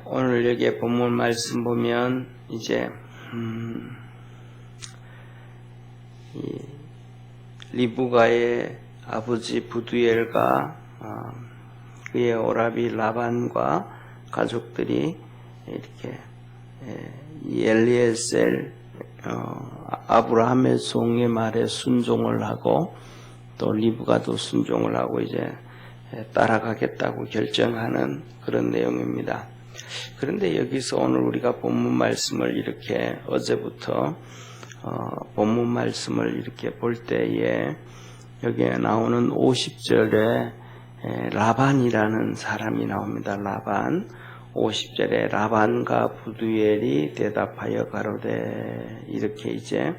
오늘 여기에 본문 말씀 보면 이제 이 리브가의 아버지 부두엘과 그의 오라비 라반과 가족들이 이렇게 이 엘리에셀 아브라함의 종의 말에 순종을 하고 또 리브가도 순종을 하고 이제 따라가겠다고 결정하는 그런 내용입니다. 그런데 여기서 오늘 우리가 본문 말씀을 이렇게 어제부터 본문 말씀을 이렇게 볼 때에 여기에 나오는 50절에 라반이라는 사람이 나옵니다. 라반 50절에 라반과 부두엘이 대답하여 가로되 이렇게 이제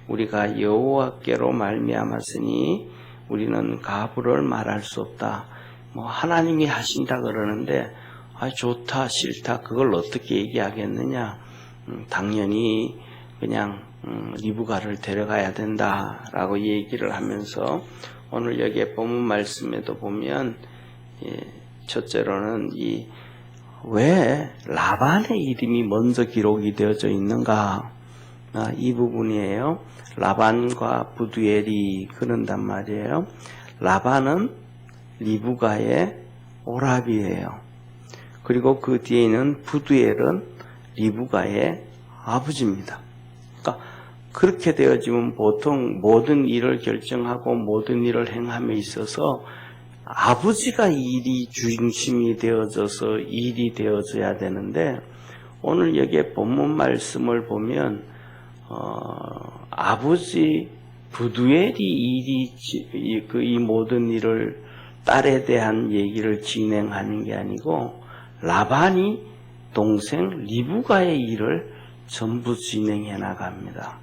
우리가 여호와께로 말미암았으니 우리는 가부를 말할 수 없다. 뭐 하나님이 하신다 그러는데 좋다 싫다 그걸 어떻게 얘기하겠느냐. 당연히 그냥 리브가를 데려가야 된다라고 얘기를 하면서 오늘 여기에 본문 말씀에도 보면 첫째로는 왜 라반의 이름이 먼저 기록이 되어져 있는가 이 부분이에요. 라반과 부두엘이 그런단 말이에요. 라반은 리브가의 오라비예요. 그리고 그 뒤에 있는 부두엘은 리브가의 아버지입니다. 그러니까 그렇게 되어지면 보통 모든 일을 결정하고 모든 일을 행함에 있어서 아버지가 일이 중심이 되어져서 일이 되어져야 되는데 오늘 여기에 본문 말씀을 보면 아버지 부두엘이 이 모든 일을 딸에 대한 얘기를 진행하는 게 아니고 라반이 동생 리브가의 일을 전부 진행해 나갑니다.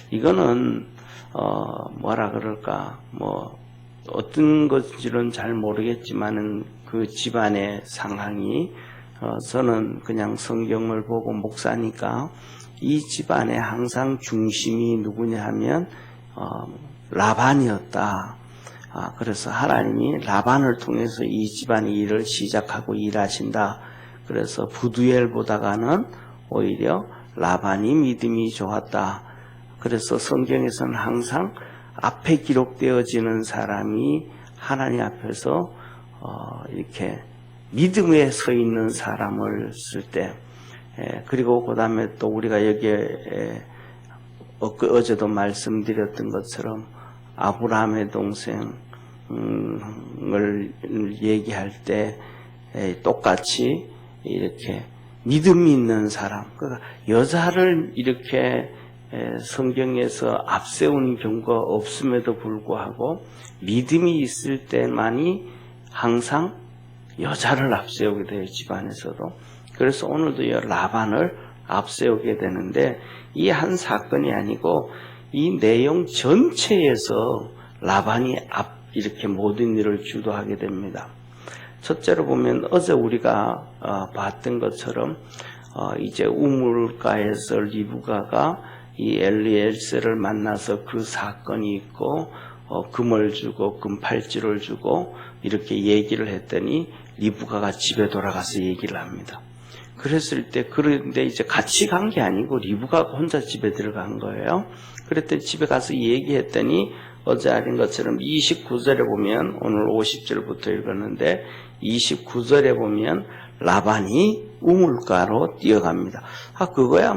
이거는 뭐라 그럴까 어떤 것인지는 잘 모르겠지만은 그 집안의 상황이 저는 그냥 성경을 보고 목사니까 이 집안의 항상 중심이 누구냐 하면 라반이었다. 그래서 하나님이 라반을 통해서 이 집안의 일을 시작하고 일하신다. 그래서 부두엘보다가는 오히려 라반이 믿음이 좋았다. 그래서 성경에서는 항상 앞에 기록되어지는 사람이 하나님 앞에서 이렇게 믿음에 서 있는 사람을 쓸 때 그리고 그 다음에 또 우리가 여기에 어제도 말씀드렸던 것처럼 아브라함의 동생을 얘기할 때 똑같이 이렇게 믿음이 있는 사람, 그러니까 여자를 이렇게 성경에서 앞세우는 경우가 없음에도 불구하고 믿음이 있을 때만이 항상 여자를 앞세우게 돼요, 집안에서도. 그래서 오늘도 라반을 앞세우게 되는데 이 한 사건이 아니고 이 내용 전체에서 라반이 이렇게 모든 일을 주도하게 됩니다. 첫째로 보면 어제 우리가 봤던 것처럼 이제 우물가에서 리브가가 이 엘리에셀을 만나서 그 사건이 있고 금을 주고 금팔찌를 주고 이렇게 얘기를 했더니 리브가가 집에 돌아가서 얘기를 합니다. 그랬을 때 그런데 이제 같이 간 게 아니고 리브가가 혼자 집에 들어간 거예요. 그랬더니 집에 가서 얘기했더니 어제 알린 것처럼 29절에 보면 오늘 50절부터 읽었는데 29절에 보면 라반이 우물가로 뛰어갑니다. 그거야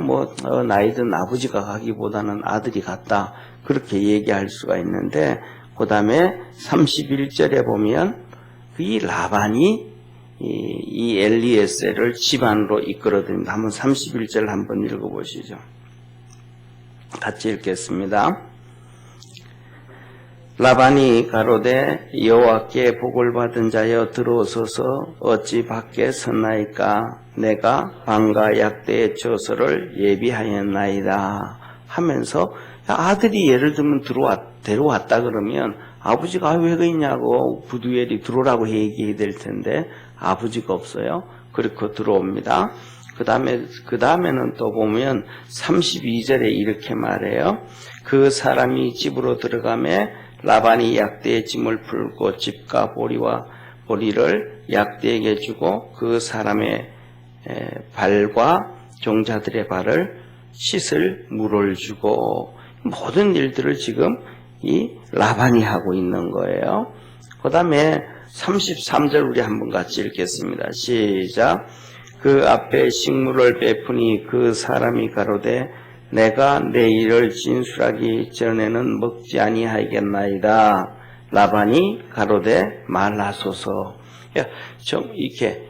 나이든 아버지가 가기보다는 아들이 갔다 그렇게 얘기할 수가 있는데 그 다음에 31절에 보면 이 라반이 이 엘리에셀을 집안으로 이끌어듭니다. 한번 31절 한번 읽어보시죠. 같이 읽겠습니다. 라반이 가로되 여호와께 복을 받은 자여 들어오소서 어찌 밖에 섰나이까 내가 방과 약대의 처소를 예비하였나이다 하면서 아들이 예를 들면 데려왔다 그러면 아버지가 왜 그러냐고 부두엘이 들어오라고 얘기해야 될 텐데 아버지가 없어요. 그렇게 들어옵니다. 그 다음에는 또 보면 32절에 이렇게 말해요. 그 사람이 집으로 들어가매 라반이 약대의 짐을 풀고 집과 보리를 약대에게 주고 그 사람의 발과 종자들의 발을 씻을 물을 주고 모든 일들을 지금 이 라반이 하고 있는 거예요. 그 다음에 33절 우리 한번 같이 읽겠습니다. 시작. 그 앞에 식물을 베푸니 그 사람이 가로되 내가 내 일을 진술하기 전에는 먹지 아니하겠나이다. 라반이 가로되 말하소서. 좀 이렇게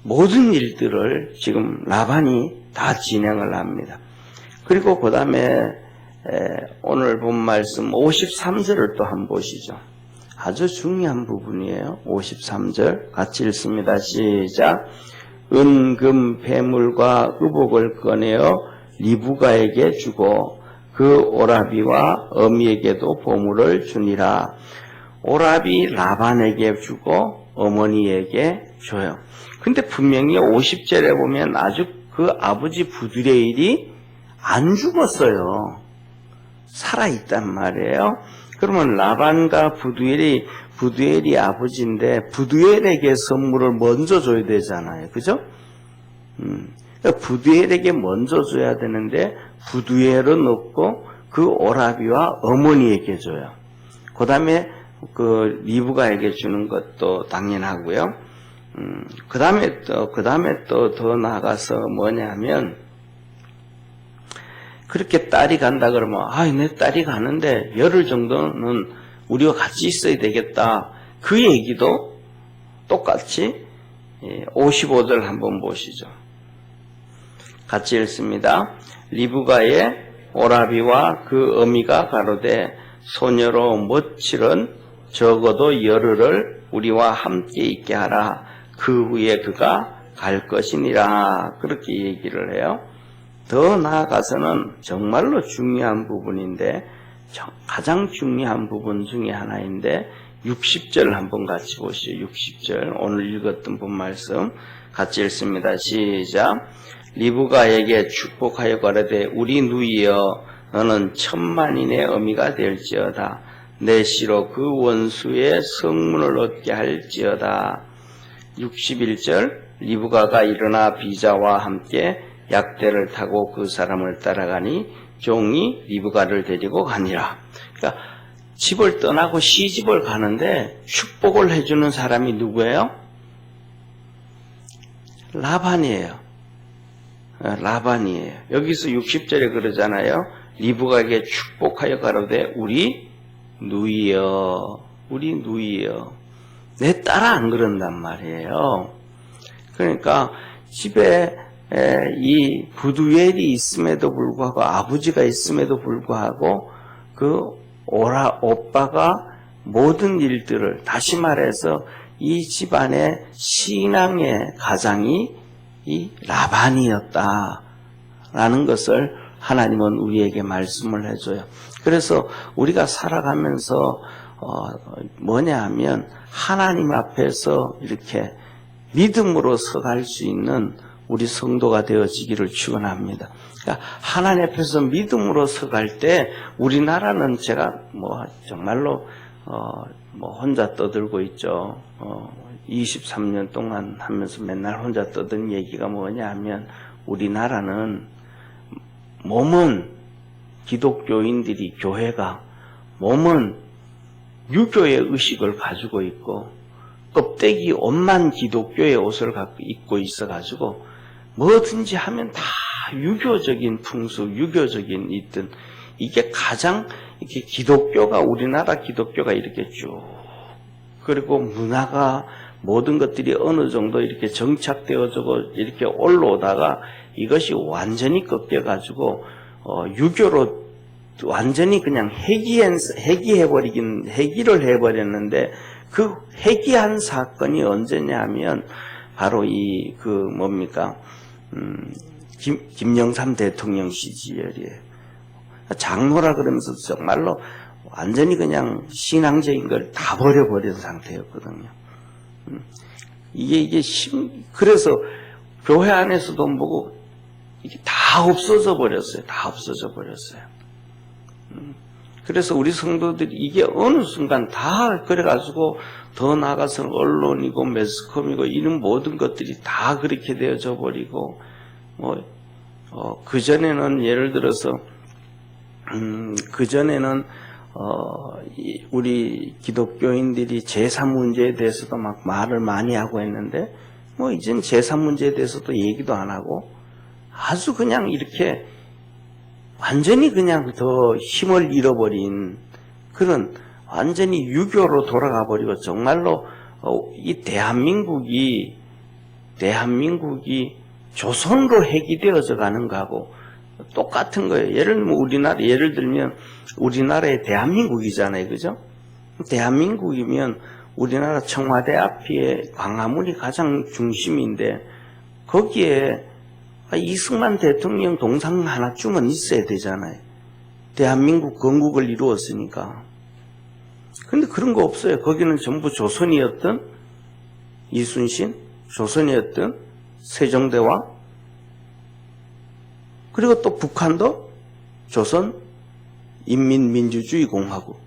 모든 일들을 지금 라반이 다 진행을 합니다. 그리고 그 다음에 오늘 본 말씀 53절을 또 한번 보시죠. 아주 중요한 부분이에요. 53절 같이 읽습니다. 시작. 은금 배물과 의복을 꺼내어 리브가에게 주고 그 오라비와 어미에게도 보물을 주니라. 오라비 라반에게 주고 어머니에게 줘요. 근데 분명히 50절에 보면 아주 그 아버지 부두레일이 안 죽었어요. 살아있단 말이에요. 그러면 라반과 부두엘이 아버지인데 부두엘에게 선물을 먼저 줘야 되잖아요. 그죠? 부두엘에게 먼저 줘야 되는데 부두엘은 없고 그 오라비와 어머니에게 줘요. 그 다음에 그 리브가에게 주는 것도 당연하고요. 그 다음에 또 더 나아가서 뭐냐면 그렇게 딸이 간다 그러면 내 딸이 가는데 열흘 정도는 우리가 같이 있어야 되겠다. 그 얘기도 똑같이 55절 한번 보시죠. 같이 읽습니다. 리브가의 오라비와 그 어미가 가로되 소녀로 며칠은 적어도 열흘을 우리와 함께 있게 하라. 그 후에 그가 갈 것이니라. 그렇게 얘기를 해요. 더 나아가서는 정말로 중요한 부분인데 가장 중요한 부분 중에 하나인데 60절 한번 같이 보시죠. 60절 오늘 읽었던 본 말씀 같이 읽습니다. 시작. 리브가에게 축복하여 가라되 우리 누이여 너는 천만인의 어미가 될지어다. 내 씨로 그 원수의 성문을 얻게 할지어다. 61절 리브가가 일어나 비자와 함께 약대를 타고 그 사람을 따라가니 종이 리브가를 데리고 가니라. 그러니까 집을 떠나고 시집을 가는데 축복을 해주는 사람이 누구예요? 라반이에요. 라반이에요. 여기서 60절에 그러잖아요. 리브가에게 축복하여 가로되 우리 누이여, 우리 누이여. 내 딸아 안 그런단 말이에요. 그러니까 집에 이 부두엘이 있음에도 불구하고 아버지가 있음에도 불구하고 그 오빠가 모든 일들을 다시 말해서 이 집안의 신앙의 가장이 이 라반이었다라는 것을 하나님은 우리에게 말씀을 해줘요. 그래서 우리가 살아가면서 뭐냐 하면 하나님 앞에서 이렇게 믿음으로 서갈 수 있는 우리 성도가 되어지기를 축원합니다. 그러니까 하나님 앞에서 믿음으로 서갈 때 우리나라는 제가 정말로 혼자 떠들고 있죠. 23년 동안 하면서 맨날 혼자 떠든 얘기가 뭐냐 하면 우리나라는 몸은 기독교인들이 교회가 몸은 유교의 의식을 가지고 있고 껍데기 옷만 기독교의 옷을 입고 있어가지고 뭐든지 하면 다 유교적인 풍수, 유교적인 있든 이게 가장 이렇게 기독교가 우리나라 기독교가 이렇게 쭉 그리고 문화가 모든 것들이 어느 정도 이렇게 정착되어지고 이렇게 올라오다가 이것이 완전히 꺾여가지고 유교로 완전히 그냥 해기를 해버렸는데 그 해기한 사건이 언제냐 하면 바로 김영삼 대통령 시절이에요. 장로라 그러면서 정말로 완전히 그냥 신앙적인 걸 다 버려버린 상태였거든요. 그래서 교회 안에서도 보고 이게 다 없어져 버렸어요. 다 없어져 버렸어요. 그래서 우리 성도들이 이게 어느 순간 다 그래가지고 더 나아가서는 언론이고 매스컴이고 이런 모든 것들이 다 그렇게 되어져 버리고 그전에는 예를 들어서 그전에는 우리 기독교인들이 제사 문제에 대해서도 막 말을 많이 하고 했는데 이젠 제사 문제에 대해서도 얘기도 안 하고 아주 그냥 이렇게 완전히 그냥 더 힘을 잃어버린 그런 완전히 유교로 돌아가 버리고 정말로 이 대한민국이 조선으로 해기되어져 가는 거하고 똑같은 거예요. 예를 들면 우리나라의 대한민국이잖아요. 그죠? 대한민국이면 우리나라 청와대 앞에 광화문이 가장 중심인데 거기에 이승만 대통령 동상 하나쯤은 있어야 되잖아요. 대한민국 건국을 이루었으니까. 근데 그런 거 없어요. 거기는 전부 조선이었던 이순신, 조선이었던 세종대왕, 그리고 또 북한도 조선 인민민주주의 공화국.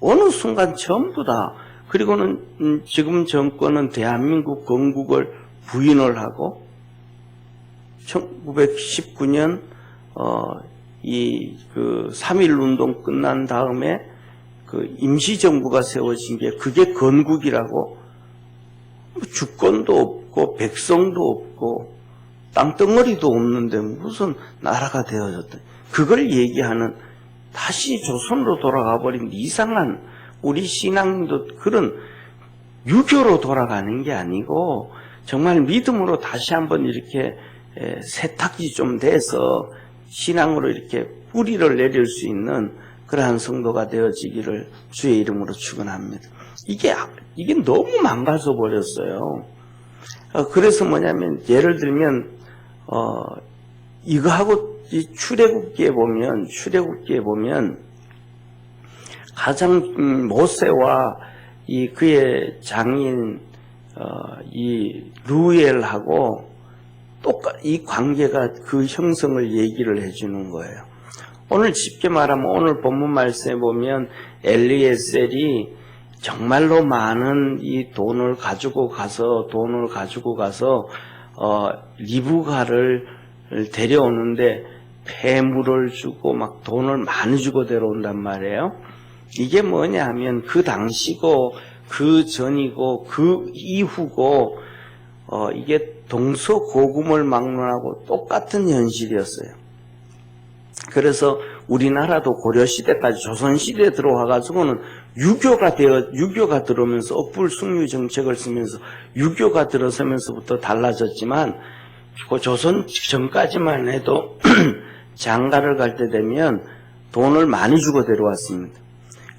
어느 순간 전부 다, 그리고는 지금 정권은 대한민국 건국을 부인을 하고 1919년 3.1운동 끝난 다음에 그 임시정부가 세워진 게 그게 건국이라고 주권도 없고 백성도 없고 땅덩어리도 없는데 무슨 나라가 되어졌다. 그걸 얘기하는 다시 조선으로 돌아가 버린 이상한 우리 신앙도 그런 유교로 돌아가는 게 아니고 정말 믿음으로 다시 한번 이렇게 세탁이 좀 돼서 신앙으로 이렇게 뿌리를 내릴 수 있는 그러한 성도가 되어지기를 주의 이름으로 축원합니다. 이게 너무 망가져 버렸어요. 그래서 뭐냐면 예를 들면 이거하고 이 출애굽기에 보면 가장 모세와 이 그의 장인 이 루엘하고 이 관계가 그 형성을 얘기를 해주는 거예요. 오늘 쉽게 말하면 오늘 본문 말씀에 보면 엘리에셀이 정말로 많은 이 돈을 가지고 가서 리브가를 데려오는데 폐물을 주고 막 돈을 많이 주고 데려온단 말이에요. 이게 뭐냐 하면 그 당시고 그 전이고 그 이후고 이게 동서고금을 막론하고 똑같은 현실이었어요. 그래서 우리나라도 고려시대까지 조선시대에 들어와가지고는 유교가 들어오면서 업불숭유 정책을 쓰면서 유교가 들어서면서부터 달라졌지만 그 조선 전까지만 해도 장가를 갈 때 되면 돈을 많이 주고 데려왔습니다.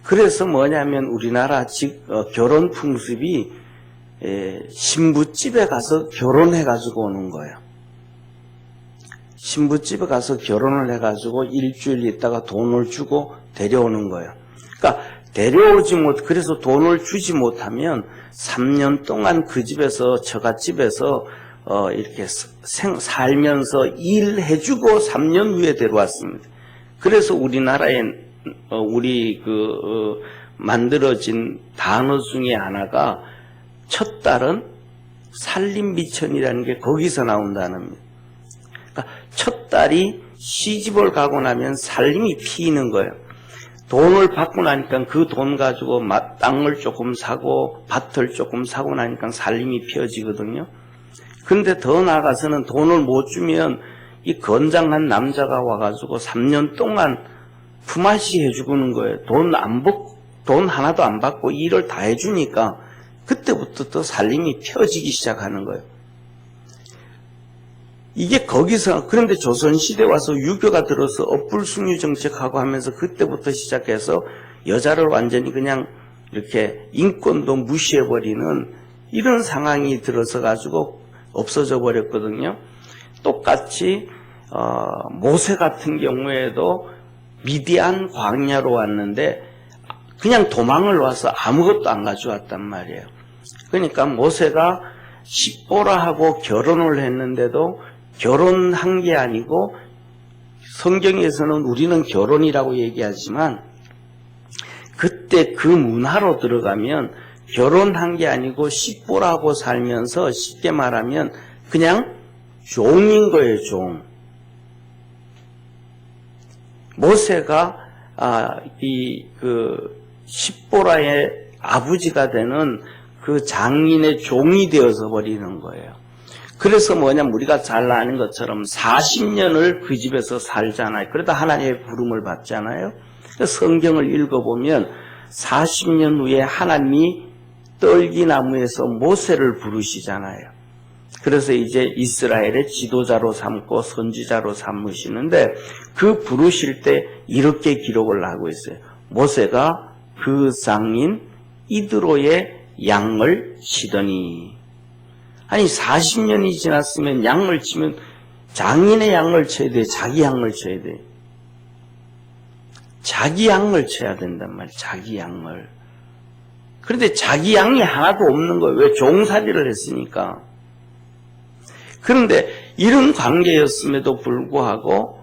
그래서 뭐냐면 우리나라 결혼 풍습이 신부집에 가서 결혼해가지고 오는 거예요. 신부집에 가서 결혼을 해가지고 일주일 있다가 돈을 주고 데려오는 거예요. 그러니까 그래서 돈을 주지 못하면 3년 동안 그 집에서 처갓집에서 이렇게 살면서 일해주고 3년 후에 데려왔습니다. 그래서 우리나라에 만들어진 단어 중에 하나가 첫 딸은 살림미천이라는 게 거기서 나온 단어입니다. 그러니까 첫 딸이 시집을 가고 나면 살림이 피이는 거예요. 돈을 받고 나니까 그 돈 가지고 땅을 조금 사고 밭을 조금 사고 나니까 살림이 피어지거든요. 근데 더 나아가서는 돈을 못 주면 이 건장한 남자가 와가지고 3년 동안 품앗이 해주는 거예요. 돈 하나도 안 받고 일을 다 해주니까 그때부터 더 살림이 펴지기 시작하는 거예요. 이게 그런데 조선시대 와서 유교가 들어서 업불숭유 정책하고 하면서 그때부터 시작해서 여자를 완전히 그냥 이렇게 인권도 무시해버리는 이런 상황이 들어서 가지고 없어져 버렸거든요. 똑같이 모세 같은 경우에도 미디안 광야로 왔는데 그냥 도망을 와서 아무것도 안 가져왔단 말이에요. 그러니까 모세가 십보라하고 결혼을 했는데도 결혼한 게 아니고 성경에서는 우리는 결혼이라고 얘기하지만 그때 그 문화로 들어가면 결혼한 게 아니고 식보라고 살면서 쉽게 말하면 그냥 종인 거예요, 종. 모세가 십보라의 아버지가 되는 그 장인의 종이 되어서 버리는 거예요. 그래서 뭐냐면 우리가 잘 아는 것처럼 40년을 그 집에서 살잖아요. 그러다 하나님의 부름을 받잖아요. 성경을 읽어보면 40년 후에 하나님이 떨기나무에서 모세를 부르시잖아요. 그래서 이제 이스라엘의 지도자로 삼고 선지자로 삼으시는데 그 부르실 때 이렇게 기록을 하고 있어요. 모세가 그 장인 이드로의 양을 치더니. 아니 40년이 지났으면 양을 치면 장인의 양을 쳐야 돼. 자기 양을 쳐야 돼. 자기 양을 쳐야 된단 말이야. 자기 양을. 그런데 자기 양이 하나도 없는 거예요. 왜? 종살이를 했으니까. 그런데 이런 관계였음에도 불구하고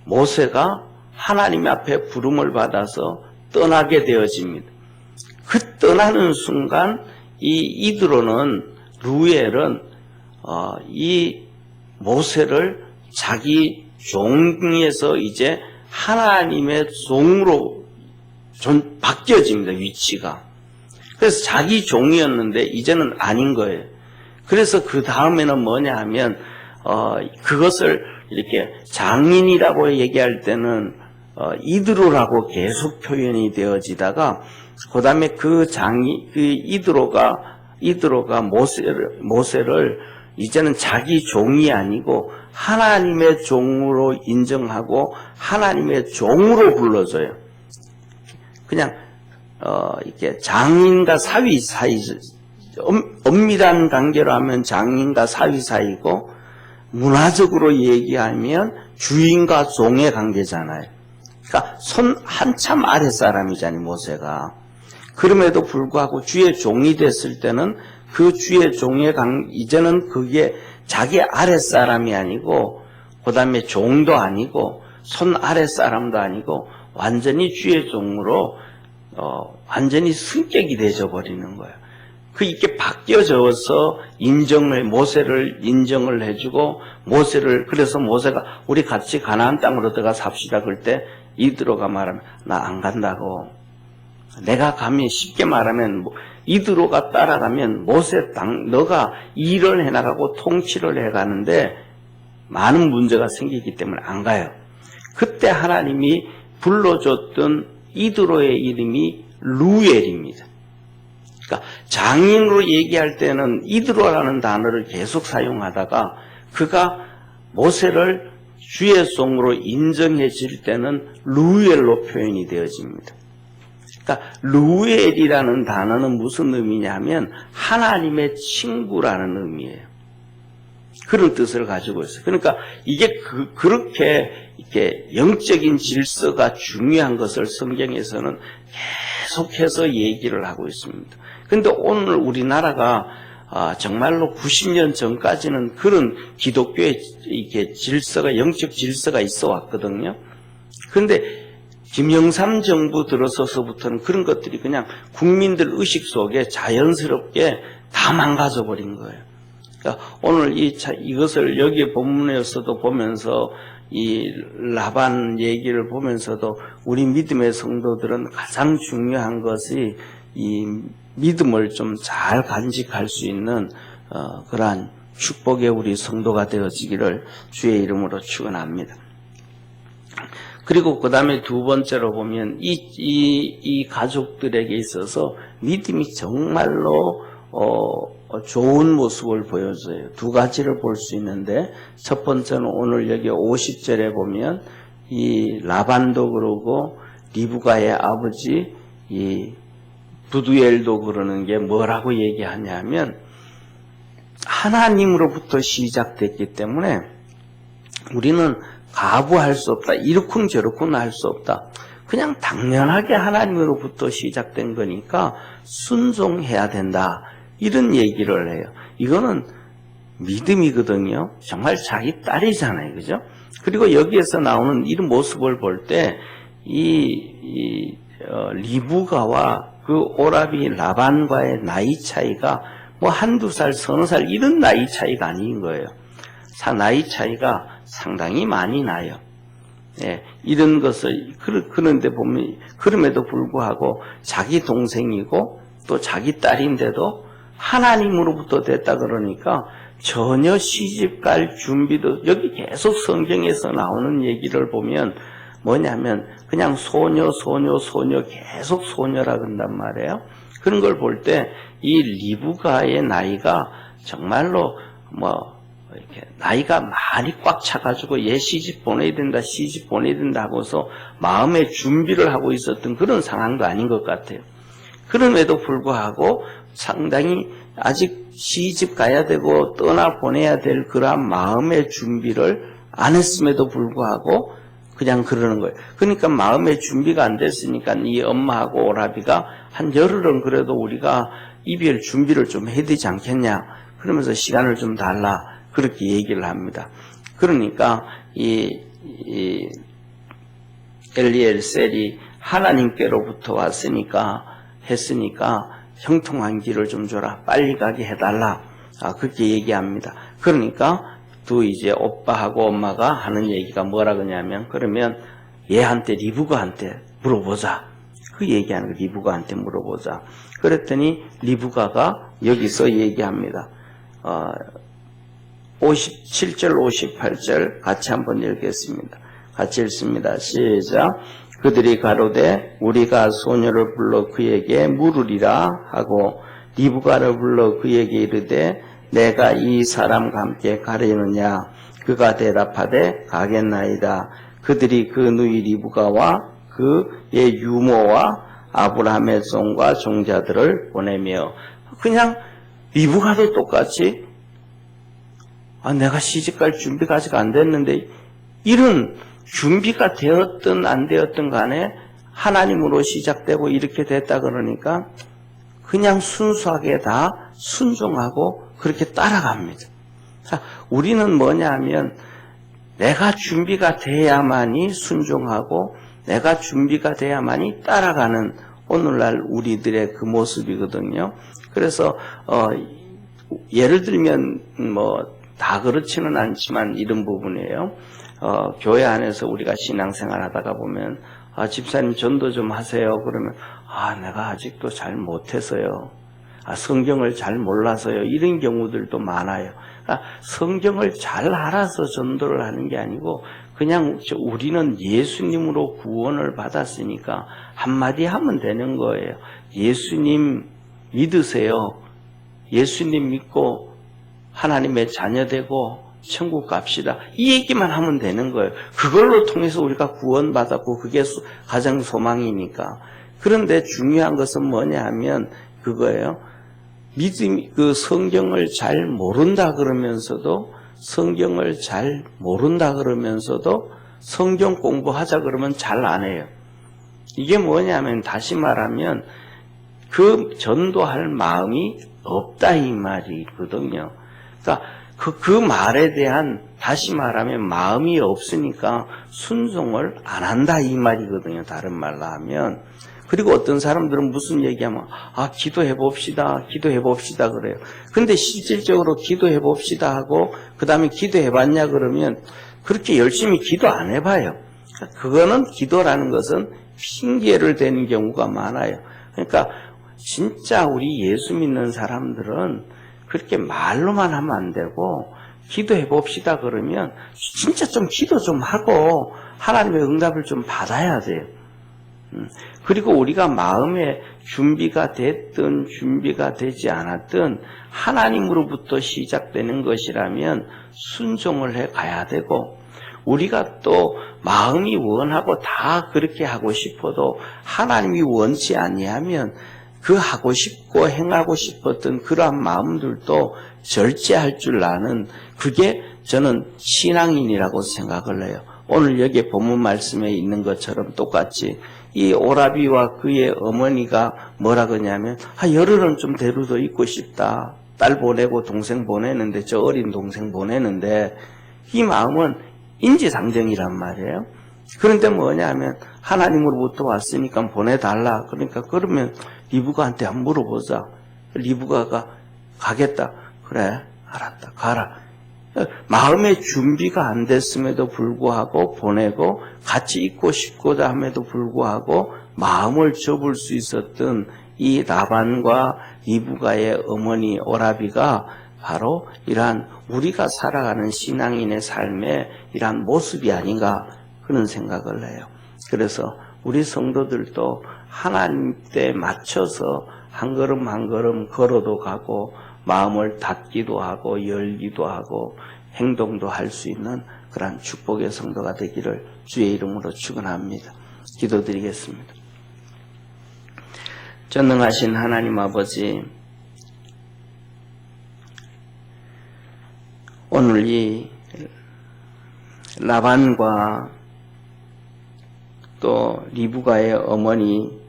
모세가 하나님 앞에 부름을 받아서 떠나게 되어집니다. 그 떠나는 순간 이 이드로는 루엘은 이 모세를 자기 종에서 이제 하나님의 종으로 바뀌어집니다. 위치가. 그래서 자기 종이었는데 이제는 아닌 거예요. 그래서 그 다음에는 뭐냐 하면 그것을 이렇게 장인이라고 얘기할 때는 이드로라고 계속 표현이 되어지다가 그 다음에 그 이드로가 모세를 이제는 자기 종이 아니고 하나님의 종으로 인정하고 하나님의 종으로 불러줘요. 그냥 이렇게 장인과 사위 사이, 엄밀한 관계로 하면 장인과 사위 사이고 문화적으로 얘기하면 주인과 종의 관계잖아요. 그러니까 손 한참 아래 사람이잖아요, 모세가. 그럼에도 불구하고 주의 종이 됐을 때는 그 주의 종의 이제는 그게 자기 아래 사람이 아니고 그 다음에 종도 아니고 손 아래 사람도 아니고 완전히 주의 종으로 완전히 승격이 되져 버리는 거예요. 이렇게 바뀌어져서 모세를 인정을 해주고 그래서 모세가 우리 같이 가나안 땅으로 들어가 삽시다. 그럴 때 이드로가 말하면 나 안 간다고. 내가 가면 쉽게 말하면 이드로가 따라가면 모세 땅 너가 일을 해나가고 통치를 해가는데 많은 문제가 생기기 때문에 안 가요. 그때 하나님이 불러줬던 이드로의 이름이 루엘입니다. 그러니까 장인으로 얘기할 때는 이드로라는 단어를 계속 사용하다가 그가 모세를 주의 종으로 인정해질 때는 루엘로 표현이 되어집니다. 그러니까 루엘이라는 단어는 무슨 의미냐면 하나님의 친구라는 의미예요. 그런 뜻을 가지고 있어요. 그러니까 이게 그렇게 이렇게 영적인 질서가 중요한 것을 성경에서는 계속해서 얘기를 하고 있습니다. 그런데 오늘 우리나라가 정말로 90년 전까지는 그런 기독교의 이렇게 질서가 영적 질서가 있어 왔거든요. 그런데 김영삼 정부 들어서서부터는 그런 것들이 그냥 국민들 의식 속에 자연스럽게 다 망가져 버린 거예요. 그러니까 오늘 이것을 여기 본문에서도 보면서 이 라반 얘기를 보면서도 우리 믿음의 성도들은 가장 중요한 것이 이 믿음을 좀 잘 간직할 수 있는 그러한 축복의 우리 성도가 되어지기를 주의 이름으로 축원합니다. 그리고 그 다음에 두 번째로 보면 이 가족들에게 있어서 믿음이 정말로 좋은 모습을 보여줘요. 두 가지를 볼 수 있는데 첫 번째는 오늘 여기 50절에 보면 이 라반도 그러고 리브가의 아버지 이 부두엘도 그러는 게 뭐라고 얘기하냐면 하나님으로부터 시작됐기 때문에 우리는 가부할 수 없다. 이렇군 저렇군 할 수 없다. 그냥 당연하게 하나님으로부터 시작된 거니까 순종해야 된다. 이런 얘기를 해요. 이거는 믿음이거든요. 정말 자기 딸이잖아요. 그죠? 그리고 여기에서 나오는 이런 모습을 볼 때 리브가와 그 오라비 라반과의 나이 차이가 뭐 한두 살, 서너 살 이런 나이 차이가 아닌 거예요. 나이 차이가 상당히 많이 나요. 예, 이런 것을 그런데 보면 그럼에도 불구하고 자기 동생이고 또 자기 딸인데도 하나님으로부터 됐다 그러니까 전혀 시집갈 준비도 여기 계속 성경에서 나오는 얘기를 보면 뭐냐면 그냥 소녀 계속 소녀라 그런단 말이에요. 그런 걸 볼 때 이 리브가의 나이가 정말로 이렇게 나이가 많이 꽉 차가지고 얘 시집 보내야 된다 하고서 마음의 준비를 하고 있었던 그런 상황도 아닌 것 같아요. 그럼에도 불구하고 상당히 아직 시집 가야 되고 떠나 보내야 될 그러한 마음의 준비를 안 했음에도 불구하고 그냥 그러는 거예요. 그러니까 마음의 준비가 안 됐으니까 이 엄마하고 오라비가 한 열흘은 그래도 우리가 이별 준비를 좀 해야 되지 않겠냐 그러면서 시간을 좀 달라 그렇게 얘기를 합니다. 그러니까 이 엘리엘셀이 하나님께로부터 했으니까 형통한 길을 좀 줘라. 빨리 가게 해달라. 그렇게 얘기합니다. 그러니까 이제 오빠하고 엄마가 하는 얘기가 뭐라 그러냐면 그러면 얘한테 리브가한테 물어보자. 그 얘기하는 거 리브가한테 물어보자. 그랬더니 리브가가 여기서 얘기합니다. 57절 58절 같이 한번 읽겠습니다. 같이 읽습니다. 시작. 그들이 가로되 우리가 소녀를 불러 그에게 물으리라 하고 리브가를 불러 그에게 이르되 내가 이 사람과 함께 가려느냐. 그가 대답하되 가겠나이다. 그들이 그 누이 리브가와 그의 유모와 아브라함의 종과 종자들을 보내며 그냥 리브가도 똑같이 내가 시집갈 준비가 아직 안 됐는데 이런 준비가 되었든 안 되었든 간에 하나님으로 시작되고 이렇게 됐다 그러니까 그냥 순수하게 다 순종하고 그렇게 따라갑니다. 자, 우리는 뭐냐 하면 내가 준비가 돼야만이 순종하고 내가 준비가 돼야만이 따라가는 오늘날 우리들의 그 모습이거든요. 그래서 예를 들면 다 그렇지는 않지만 이런 부분이에요. 교회 안에서 우리가 신앙생활 하다가 보면 집사님 전도 좀 하세요. 그러면 내가 아직도 잘 못해서요. 성경을 잘 몰라서요. 이런 경우들도 많아요. 성경을 잘 알아서 전도를 하는 게 아니고 그냥 우리는 예수님으로 구원을 받았으니까 한마디 하면 되는 거예요. 예수님 믿으세요. 예수님 믿고 하나님의 자녀 되고 천국 갑시다. 이 얘기만 하면 되는 거예요. 그걸로 통해서 우리가 구원받았고 그게 가장 소망이니까. 그런데 중요한 것은 뭐냐 하면 그거예요. 그 성경을 잘 모른다 그러면서도 성경 공부하자 그러면 잘 안 해요. 이게 뭐냐면 다시 말하면 그 전도할 마음이 없다 이 말이거든요. 그러니까 그 말에 대한 다시 말하면 마음이 없으니까 순종을 안 한다 이 말이거든요. 다른 말로 하면. 그리고 어떤 사람들은 무슨 얘기하면 기도해 봅시다 그래요. 근데 실질적으로 기도해 봅시다 하고 그 다음에 기도해 봤냐 그러면 그렇게 열심히 기도 안 해봐요. 그거는 기도라는 것은 핑계를 대는 경우가 많아요. 그러니까 진짜 우리 예수 믿는 사람들은 그렇게 말로만 하면 안 되고 기도해 봅시다 그러면 진짜 좀 기도 좀 하고 하나님의 응답을 좀 받아야 돼요. 그리고 우리가 마음에 준비가 됐든 준비가 되지 않았든 하나님으로부터 시작되는 것이라면 순종을 해 가야 되고 우리가 또 마음이 원하고 다 그렇게 하고 싶어도 하나님이 원치 아니하면 그 하고 싶고 행하고 싶었던 그러한 마음들도 절제할 줄 아는 그게 저는 신앙인이라고 생각을 해요. 오늘 여기 본문 말씀에 있는 것처럼 똑같이 이 오라비와 그의 어머니가 뭐라 그러냐면 열흘은 좀 데려다 있고 싶다. 딸 보내고 동생 보내는데 저 어린 동생 보내는데 이 마음은 인지상정이란 말이에요. 그런데 뭐냐 하면 하나님으로부터 왔으니까 보내달라. 그러니까 그러면 리브가한테 한번 물어보자. 리브가가 가겠다. 그래, 알았다. 가라. 마음의 준비가 안 됐음에도 불구하고 보내고 같이 있고 싶고자 함에도 불구하고 마음을 접을 수 있었던 이 라반과 리브가의 어머니 오라비가 바로 이러한 우리가 살아가는 신앙인의 삶의 이러한 모습이 아닌가 그런 생각을 해요. 그래서 우리 성도들도 하나님께 맞춰서 한 걸음 한 걸음 걸어도 가고 마음을 닫기도 하고 열기도 하고 행동도 할 수 있는 그러한 축복의 성도가 되기를 주의 이름으로 축원합니다. 기도드리겠습니다. 전능하신 하나님 아버지, 오늘 이 라반과 또 리브가의 어머니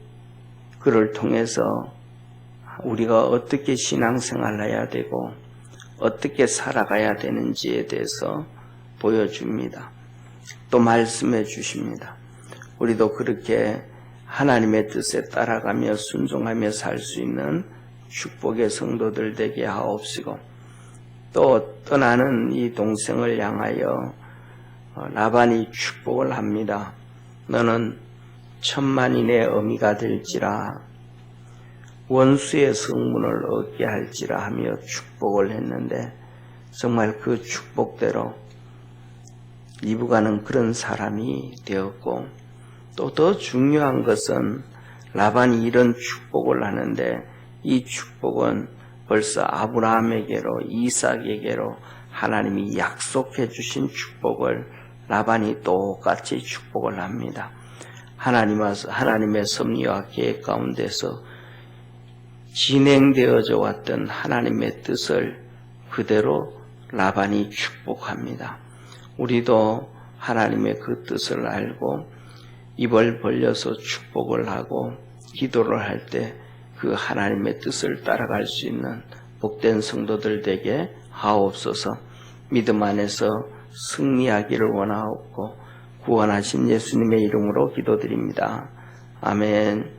그를 통해서 우리가 어떻게 신앙생활을 해야 되고 어떻게 살아가야 되는지에 대해서 보여줍니다. 또 말씀해 주십니다. 우리도 그렇게 하나님의 뜻에 따라가며 순종하며 살 수 있는 축복의 성도들 되게 하옵시고, 또 떠나는 이 동생을 향하여 라반이 축복을 합니다. 너는 천만인의 어미가 될지라, 원수의 성문을 얻게 할지라 하며 축복을 했는데, 정말 그 축복대로 리브가는 그런 사람이 되었고, 또 더 중요한 것은 라반이 이런 축복을 하는데 이 축복은 벌써 아브라함에게로 이삭에게로 하나님이 약속해 주신 축복을 라반이 똑같이 축복을 합니다. 하나님의 섭리와 계획 가운데서 진행되어져 왔던 하나님의 뜻을 그대로 라반이 축복합니다. 우리도 하나님의 그 뜻을 알고 입을 벌려서 축복을 하고 기도를 할 때 그 하나님의 뜻을 따라갈 수 있는 복된 성도들 되게 하옵소서. 믿음 안에서 승리하기를 원하옵고 구원하신 예수님의 이름으로 기도드립니다. 아멘.